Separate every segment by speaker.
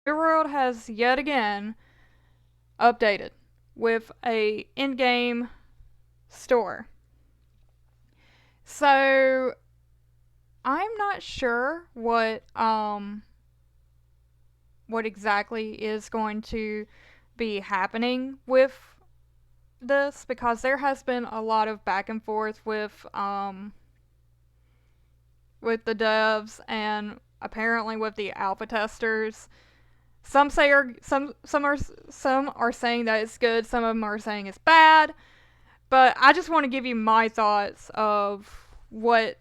Speaker 1: New World has yet again updated with a in-game store. So I'm not sure what exactly is going to be happening with this, because there has been a lot of back and forth with the devs and apparently with the alpha testers. Some are saying that it's good, some of them are saying it's bad. But I just want to give you my thoughts of what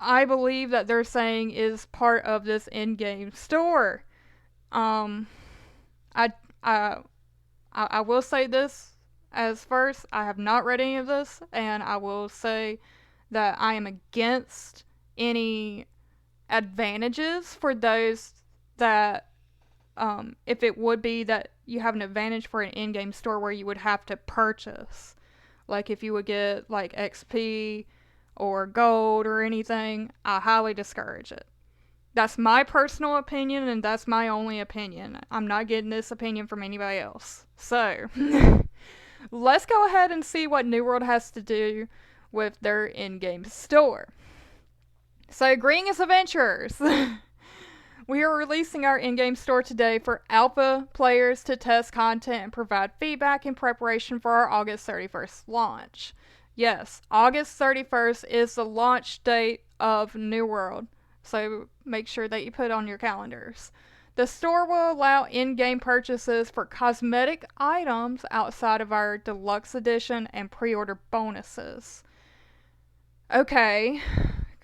Speaker 1: I believe that they're saying is part of this in-game store. Um, I I I will say this as first. I have not read any of this, and I will say that I am against any advantages for those that, if it would be that you have an advantage for an in-game store where you would have to purchase, like if you would get like XP or gold or anything, I highly discourage it. That's my personal opinion, and that's my only opinion. I'm not getting this opinion from anybody else. So, let's go ahead and see what New World has to do with their in-game store. So, greetings, adventurers! We are releasing our in-game store today for alpha players to test content and provide feedback in preparation for our August 31st launch. Yes, August 31st is the launch date of New World, so make sure that you put it on your calendars. The store will allow in-game purchases for cosmetic items outside of our deluxe edition and pre-order bonuses. Okay,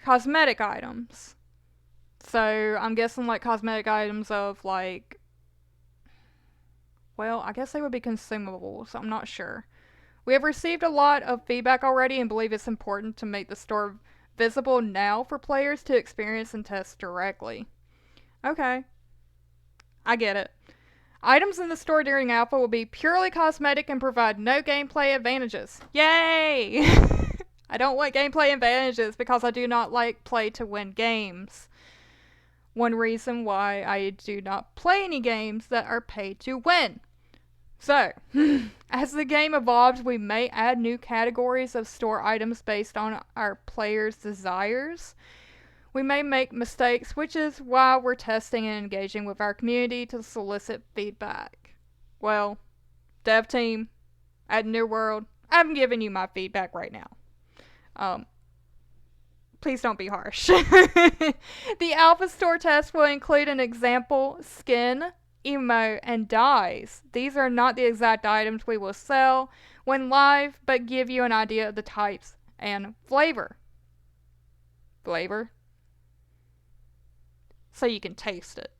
Speaker 1: cosmetic items. So I'm guessing like cosmetic items of like, well, I guess they would be consumables. I'm not sure. We have received a lot of feedback already and believe it's important to make the store visible now for players to experience and test directly. Okay, I get it. Items in the store during alpha will be purely cosmetic and provide no gameplay advantages. Yay! I don't want gameplay advantages because I do not like play to win games. One reason why I do not play any games that are pay to win. So, as the game evolves, we may add new categories of store items based on our players' desires. We may make mistakes, which is why we're testing and engaging with our community to solicit feedback. Well, dev team at New World, I'm giving you my feedback right now. Please don't be harsh. The Alpha Store test will include an example skin, emote, and dyes. These are not the exact items we will sell when live, but give you an idea of the types and flavor. Flavor? So you can taste it.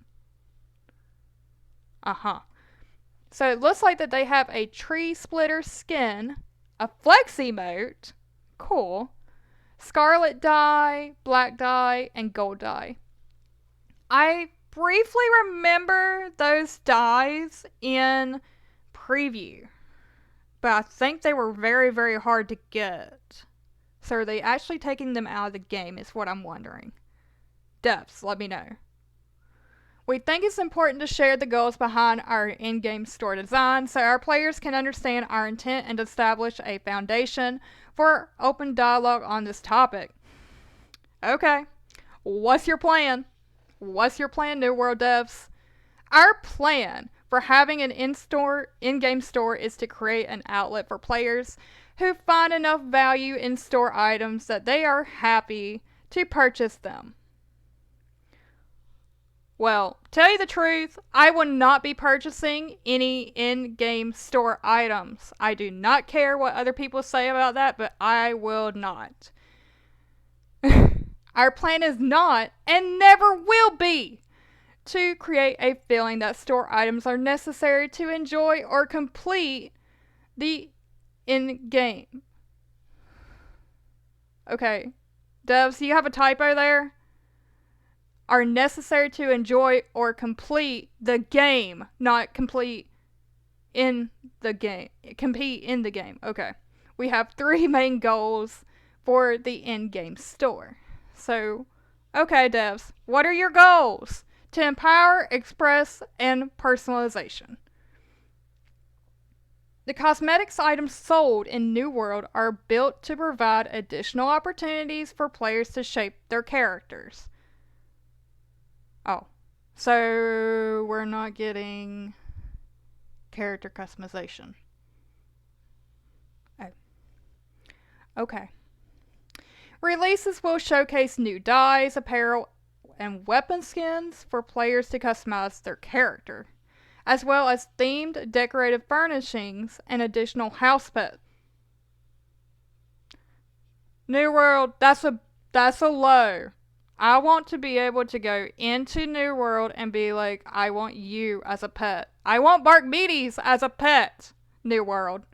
Speaker 1: Uh-huh. So it looks like that they have a tree splitter skin, a flex emote, cool, scarlet dye, black dye, and gold dye. I briefly remember those dyes in preview, but I think they were very, very hard to get. So are they actually taking them out of the game is what I'm wondering. Devs, let me know. We think it's important to share the goals behind our in-game store design so our players can understand our intent and establish a foundation for open dialogue on this topic. Okay, what's your plan? What's your plan, New World devs? Our plan for having an in-game store is to create an outlet for players who find enough value in store items that they are happy to purchase them. Well, tell you the truth, I will not be purchasing any in-game store items. I do not care what other people say about that, but I will not. Our plan is not, and never will be, to create a feeling that store items are necessary to enjoy or complete the in-game. Okay, devs, you have a typo there? Are necessary to enjoy or complete the game, not complete in the game. Compete in the game. Okay. We have 3 main goals for the in-game store. So, okay, devs, what are your goals? to empower, express, and personalization. The cosmetics items sold in New World are built to provide additional opportunities for players to shape their characters. Oh, so we're not getting character customization. Oh, okay. Releases will showcase new dyes, apparel, and weapon skins for players to customize their character, as well as themed decorative furnishings and additional house pets. New World, that's a low. I want to be able to go into New World and be like, I want you as a pet. I want Barkmedes as a pet. New World.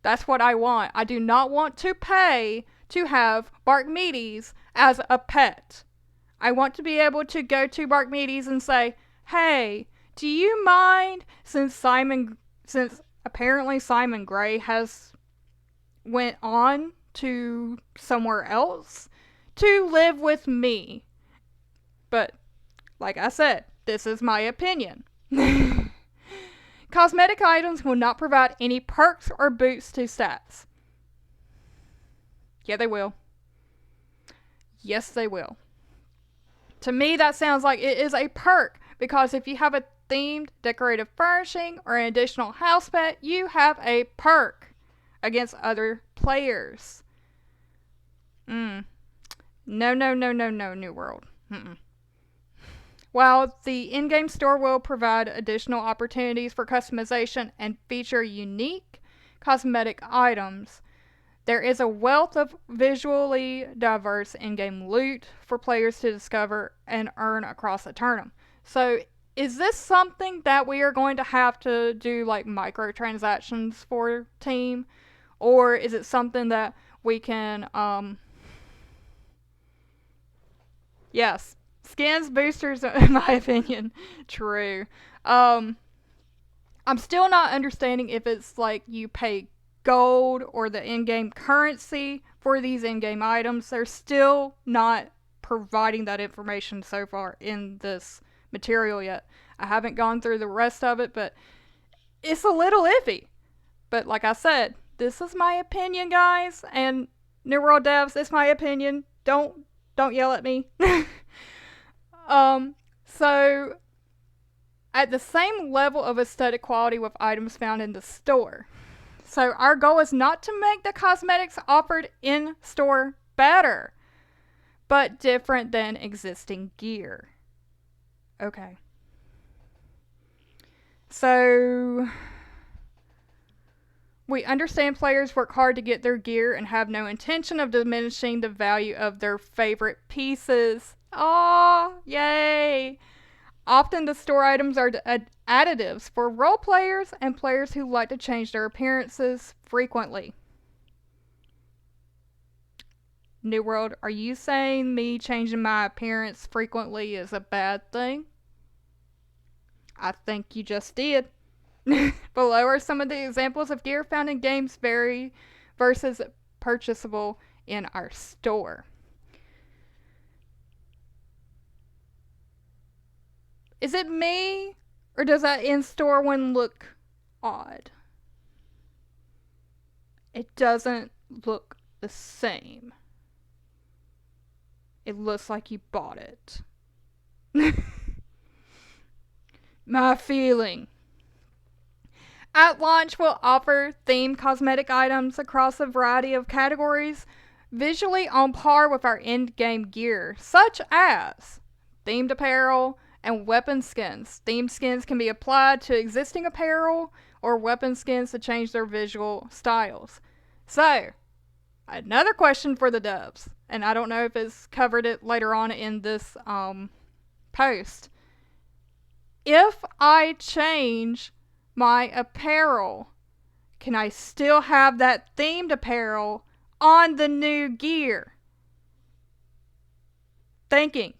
Speaker 1: That's what I want. I do not want to pay to have Barkmedes as a pet. I want to be able to go to Barkmedes and say, hey, do you mind, since apparently Simon Gray has went on to somewhere else, to live with me. But, like I said, this is my opinion. Cosmetic items will not provide any perks or boosts to stats. Yeah, they will. Yes, they will. To me, that sounds like it is a perk, because if you have a themed decorative furnishing or an additional house pet, you have a perk against other players. No, New World. While the in-game store will provide additional opportunities for customization and feature unique cosmetic items, there is a wealth of visually diverse in-game loot for players to discover and earn across the tournament. So, is this something that we are going to have to do like microtransactions for team? Or is it something that we can, yes, skins, boosters, in my opinion, true. I'm still not understanding if it's like you pay gold or the in-game currency for these in-game items. They're still not providing that information so far in this material yet. I haven't gone through the rest of it, but it's a little iffy. But like I said, this is my opinion, guys, and New World devs, it's my opinion. Don't yell at me. So at the same level of aesthetic quality with items found in the store. So our goal is not to make the cosmetics offered in store better, but different than existing gear. Okay. So we understand players work hard to get their gear and have no intention of diminishing the value of their favorite pieces. Aw, yay! Often the store items are additives for role players and players who like to change their appearances frequently. New World, are you saying me changing my appearance frequently is a bad thing? I think you just did. Below are some of the examples of gear found in games versus purchasable in our store. Is it me, or does that in-store one look odd? It doesn't look the same. It looks like you bought it. My feeling. At launch, we'll offer themed cosmetic items across a variety of categories, visually on par with our in-game gear, such as themed apparel and weapon skins. Themed skins can be applied to existing apparel or weapon skins to change their visual styles. So, another question for the devs, and I don't know if it's covered it later on in this post. If I change my apparel, can I still have that themed apparel on the new gear? Thinking.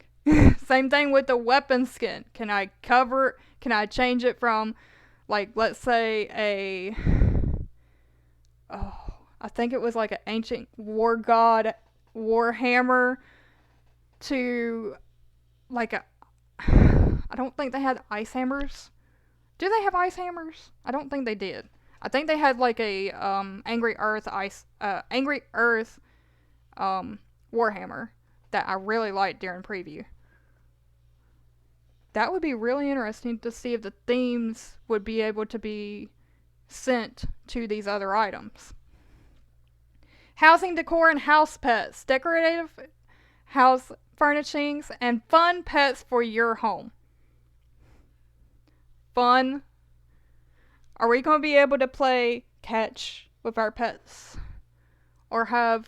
Speaker 1: Same thing with the weapon skin. Can I change it from, like, let's say I think it was like an ancient war god warhammer to like I don't think they had ice hammers. Do they have ice hammers? I don't think they did. I think they had like a Angry Earth Warhammer that I really liked during preview. That would be really interesting to see if the themes would be able to be sent to these other items. Housing decor and house pets, decorative house furnishings, and fun pets for your home. Fun. Are we going to be able to play catch with our pets? Or have,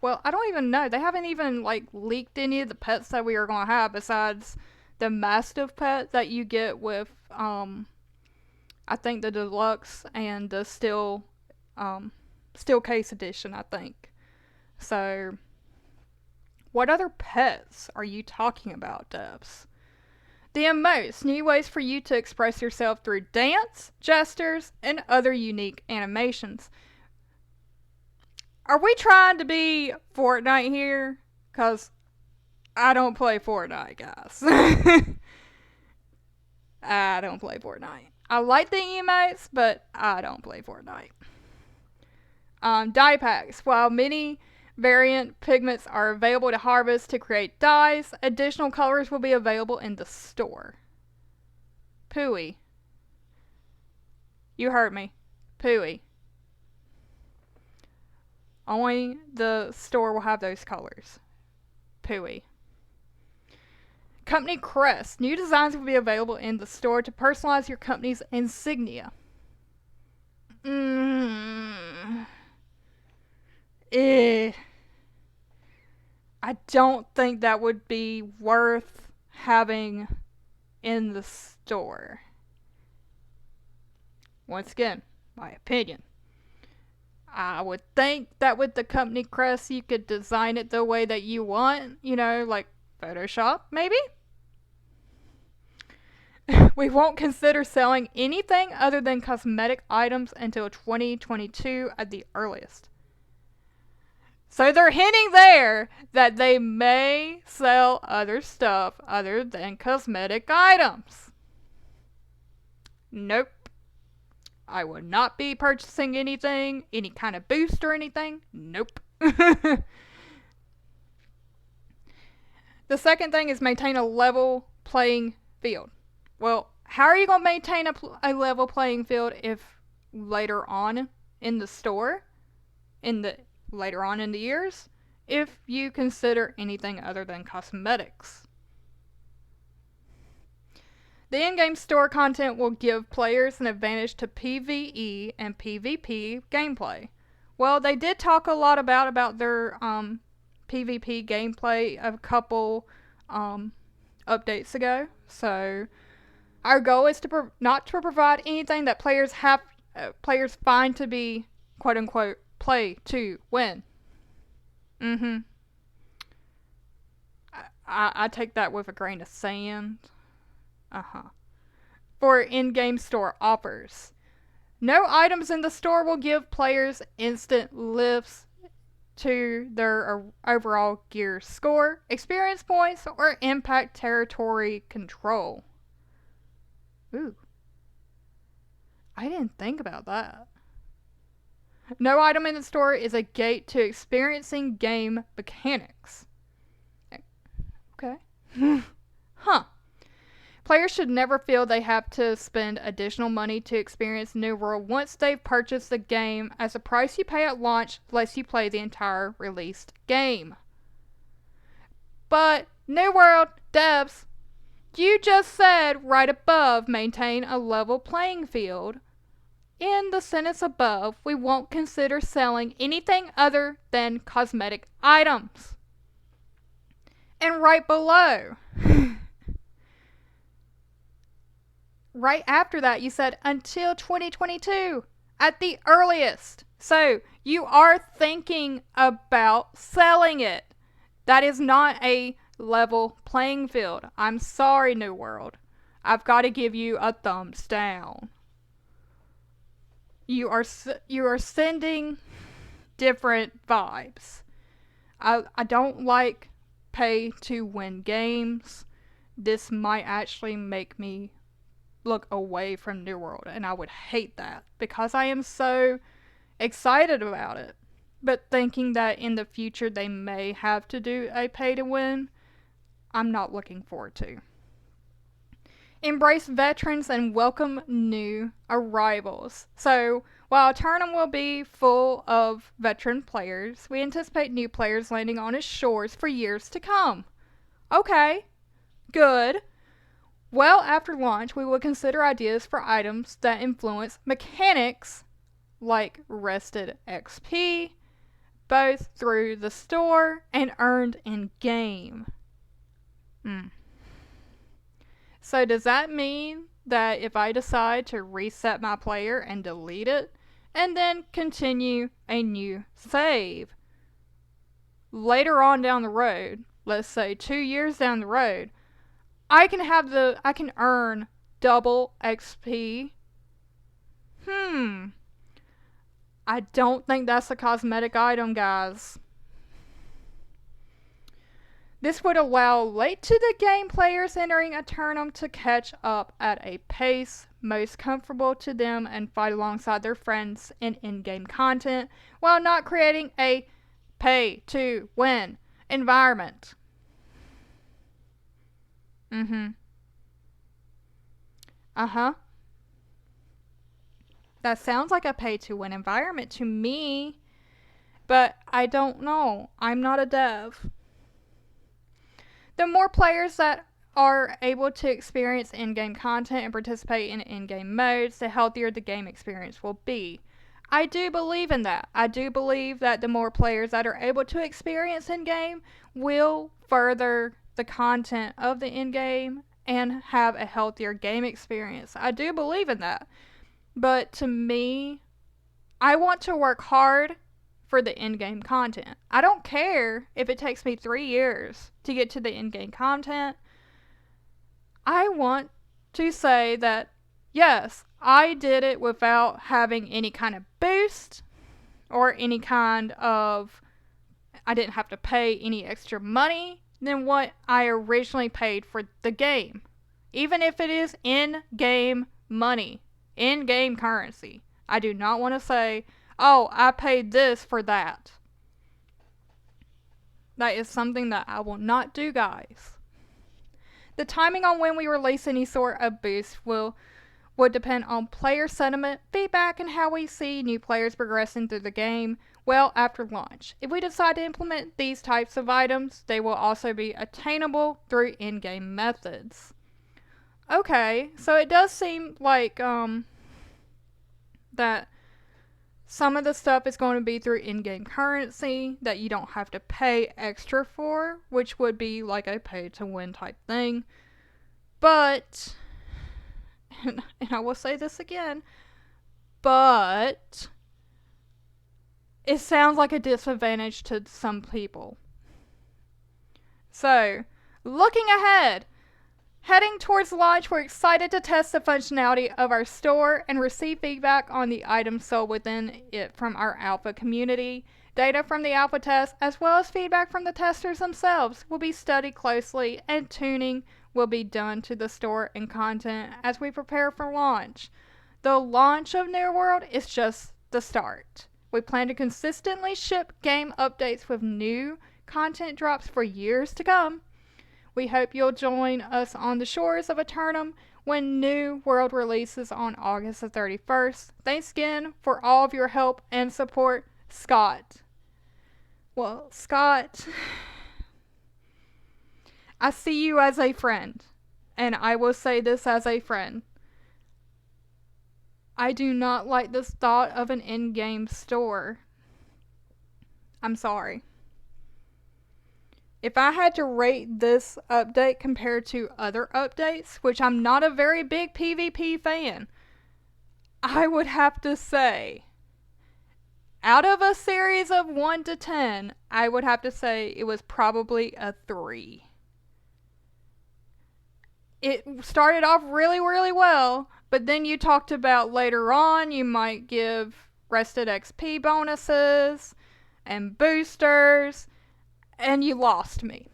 Speaker 1: well, I don't even know. They haven't even like leaked any of the pets that we are going to have besides the Mastiff pet that you get with, I think the deluxe and the steel case edition, I think. So, what other pets are you talking about, Debs? The Emotes, new ways for you to express yourself through dance, gestures, and other unique animations. Are we trying to be Fortnite here? Because I don't play Fortnite, guys. I don't play Fortnite. I like the emotes, but I don't play Fortnite. Dye packs. While many variant pigments are available to harvest to create dyes, additional colors will be available in the store. Pooey. You heard me. Pooey. Only the store will have those colors. Pooey. Company crest. New designs will be available in the store to personalize your company's insignia. I don't think that would be worth having in the store. Once again, my opinion. I would think that with the company crest, you could design it the way that you want. You know, like Photoshop, maybe? We won't consider selling anything other than cosmetic items until 2022 at the earliest. So they're hinting there that they may sell other stuff other than cosmetic items. Nope. I would not be purchasing anything, any kind of boost or anything. Nope. The second thing is maintain a level playing field. Well, how are you going to maintain a level playing field if later on in the store, later on in the years, if you consider anything other than cosmetics? The in-game store content will give players an advantage to PvE and PvP gameplay. Well, they did talk a lot about their PvP gameplay a couple updates ago. So our goal is to not to provide anything that players find to be quote unquote play to win. I take that with a grain of sand. For in-game store offers. No items in the store will give players instant lifts to their overall gear score, experience points, or impact territory control. Ooh. I didn't think about that. No item in the store is a gate to experiencing game mechanics. Okay. Huh. Players should never feel they have to spend additional money to experience New World once they've purchased the game, as the price you pay at launch lets you play the entire released game. But, New World, devs, you just said right above maintain a level playing field. In the sentence above, we won't consider selling anything other than cosmetic items. And right below, right after that, you said until 2022 at the earliest. So you are thinking about selling it. That is not a level playing field. I'm sorry, New World. I've got to give you a thumbs down. You are sending different vibes. I don't like pay to win games. this might actually make me look away from New World, and I would hate that because I am so excited about it. But thinking that in the future they may have to do a pay to win, I'm not looking forward to. Embrace veterans and welcome new arrivals. So, while a tournament will be full of veteran players, we anticipate new players landing on its shores for years to come. Okay, good. Well, after launch, we will consider ideas for items that influence mechanics like rested XP, both through the store and earned in game. So does that mean that if I decide to reset my player and delete it, and then continue a new save, later on down the road, let's say 2 years down the road, I can earn double XP? I don't think that's a cosmetic item, guys. This would allow late to the game players entering a tournament to catch up at a pace most comfortable to them and fight alongside their friends in in-game content while not creating a pay-to-win environment. That sounds like a pay-to-win environment to me, but I don't know. I'm not a dev. The more players that are able to experience in-game content and participate in in-game modes, the healthier the game experience will be. I do believe in that. I do believe that the more players that are able to experience in-game will further the content of the in-game and have a healthier game experience. I do believe in that. But to me, I want to work hard for the in-game content. I don't care if it takes me 3 years to get to the in-game content. I want to say that, yes, I did it without having any kind of boost or any kind of, I didn't have to pay any extra money than what I originally paid for the game. Even if it is in-game money, in-game currency. I do not want to say, oh, I paid this for that. That is something that I will not do, guys. The timing on when we release any sort of boost would depend on player sentiment, feedback, and how we see new players progressing through the game well after launch. If we decide to implement these types of items, they will also be attainable through in-game methods. Okay, so it does seem like that some of the stuff is going to be through in-game currency that you don't have to pay extra for, which would be like a pay-to-win type thing. But, and I will say this again, but it sounds like a disadvantage to some people. So, looking ahead, heading towards launch, we're excited to test the functionality of our store and receive feedback on the items sold within it from our alpha community. Data from the alpha test, as well as feedback from the testers themselves, will be studied closely, and tuning will be done to the store and content as we prepare for launch. The launch of New World is just the start. We plan to consistently ship game updates with new content drops for years to come. We hope you'll join us on the shores of Eternum when New World releases on August the 31st. Thanks again for all of your help and support, Scott. Well, Scott, I see you as a friend, and I will say this as a friend. I do not like this thought of an in-game store. I'm sorry. If I had to rate this update compared to other updates, which I'm not a very big PvP fan, I would have to say, out of a series of 1 to 10, I would have to say it was probably a 3. It started off really, really well, but then you talked about later on you might give rested XP bonuses and boosters, and you lost me.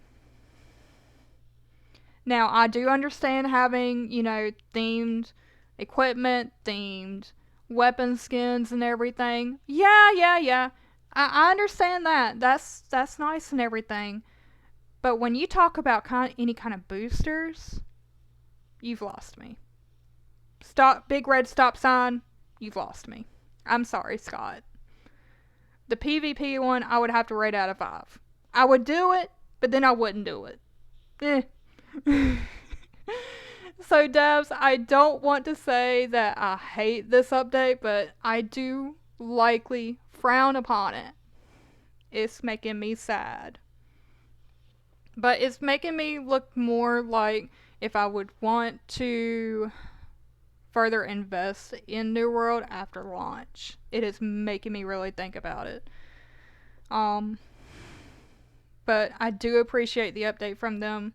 Speaker 1: Now, I do understand having, themed equipment, themed weapon skins and everything. Yeah. I understand that. That's nice and everything. But when you talk about any kind of boosters, you've lost me. Stop, big red stop sign, you've lost me. I'm sorry, Scott. The PvP one, I would have to rate out of 5. I would do it, but then I wouldn't do it. Eh. So, devs, I don't want to say that I hate this update, but I do likely frown upon it. It's making me sad. But it's making me look more like if I would want to further invest in New World after launch. It is making me really think about it. But I do appreciate the update from them.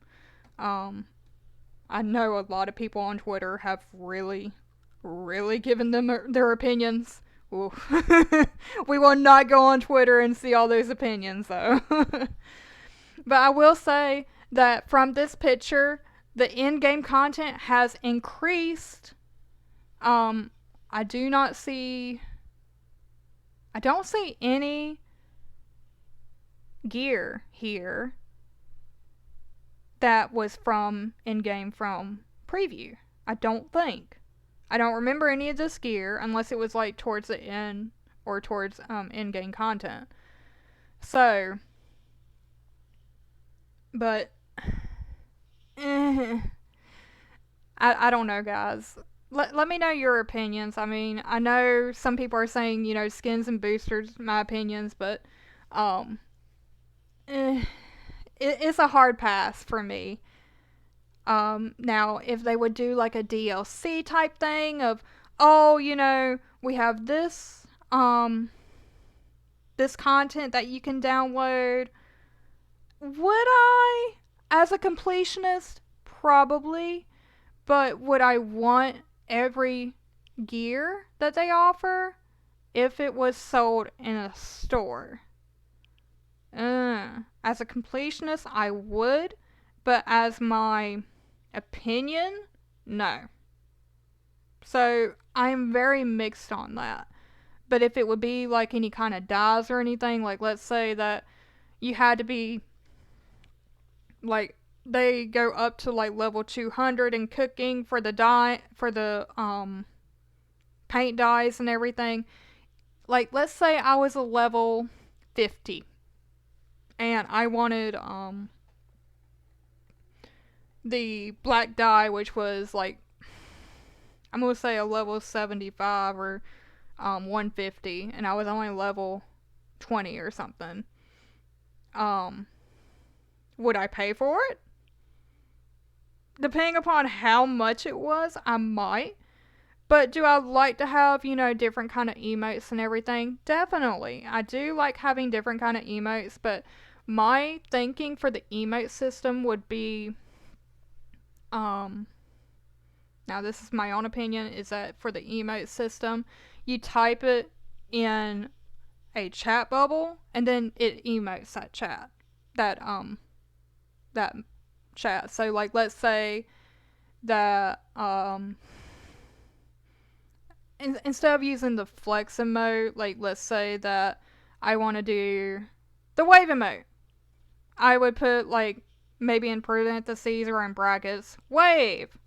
Speaker 1: I know a lot of people on Twitter have really given them their opinions. We will not go on Twitter and see all those opinions, though. But I will say that from this picture, the in-game content has increased. I don't see any gear here that was from in-game from preview. I don't think. I don't remember any of this gear unless it was like towards the end or towards in-game content. So, but I don't know, guys. Let me know your opinions. I mean, I know some people are saying, skins and boosters, my opinions, but it's a hard pass for me. Now, if they would do like a DLC type thing of, we have this content that you can download, would I, as a completionist, probably, but would I want every gear that they offer if it was sold in a store? As a completionist, I would, but as my opinion, no. So I'm very mixed on that. But if it would be like any kind of dyes or anything, like let's say that you had to be like they go up to like level 200 in cooking for the paint dyes and everything. Like let's say I was a level 50 and I wanted the black dye, which was like, I'm gonna say a level 75 or 150, and I was only level 20 or something. Would I pay for it? Depending upon how much it was, I might. But do I like to have, different kind of emotes and everything? Definitely. I do like having different kind of emotes, but my thinking for the emote system would be, now this is my own opinion, is that for the emote system, you type it in a chat bubble, and then it emotes that chat. That chat. So like let's say that instead of using the flex emote, like let's say that I want to do the wave emote, I would put like maybe in parentheses or in brackets wave,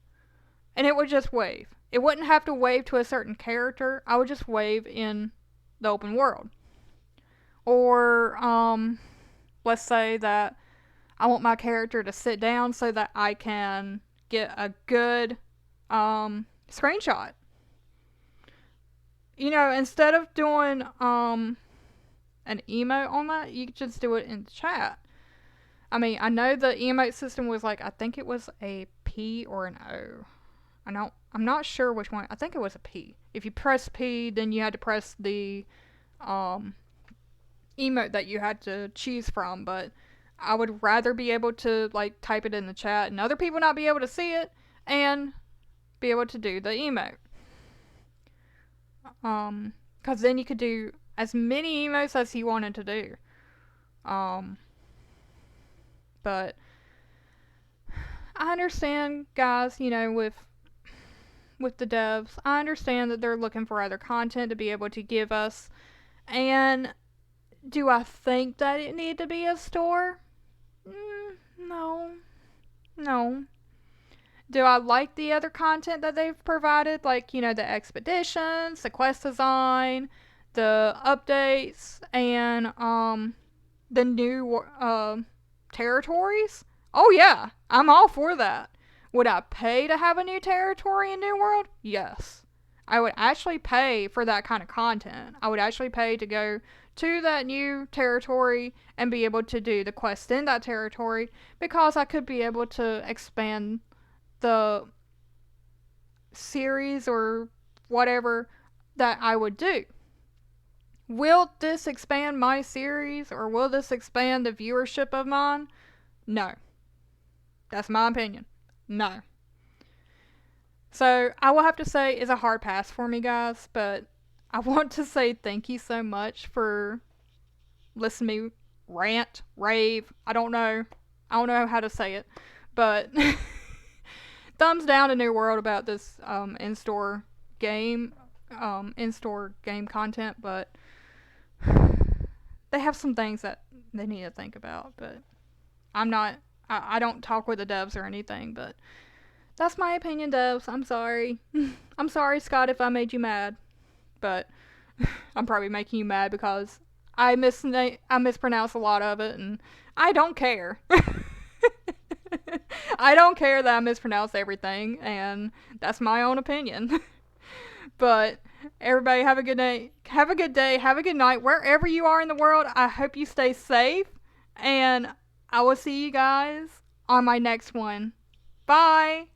Speaker 1: and it would just wave. It wouldn't have to wave to a certain character. I would just wave in the open world. Or let's say that I want my character to sit down so that I can get a good screenshot. Instead of doing an emote on that, you could just do it in the chat. I mean, I know the emote system was like, I think it was a P or an O. I'm not sure which one. I think it was a P. If you press P, then you had to press the emote that you had to choose from, but I would rather be able to like type it in the chat and other people not be able to see it and be able to do the emote. Cause then you could do as many emotes as you wanted to do. But I understand, guys, with the devs, I understand that they're looking for other content to be able to give us. And do I think that it need to be a store? No. No. Do I like the other content that they've provided? Like, the expeditions, the quest design, the updates, and the new territories? Oh, yeah. I'm all for that. Would I pay to have a new territory in New World? Yes. I would actually pay for that kind of content. I would actually pay to go to that new territory and be able to do the quest in that territory because I could be able to expand the series or whatever that I would do. Will this expand my series or will this expand the viewership of mine? No. That's my opinion. No. So I will have to say it's a hard pass for me, guys, but I want to say thank you so much for listening to me rant, rave. I don't know how to say it, but thumbs down to New World about this in-store game, in-store game content, but they have some things that they need to think about. But I don't talk with the devs or anything, but that's my opinion, devs. I'm sorry. I'm sorry, Scott, if I made you mad. But I'm probably making you mad because I mispronounce a lot of it, and I don't care. I don't care that I mispronounce everything, and that's my own opinion. But everybody have a good day. Have a good day. Have a good night. Wherever you are in the world, I hope you stay safe, and I will see you guys on my next one. Bye.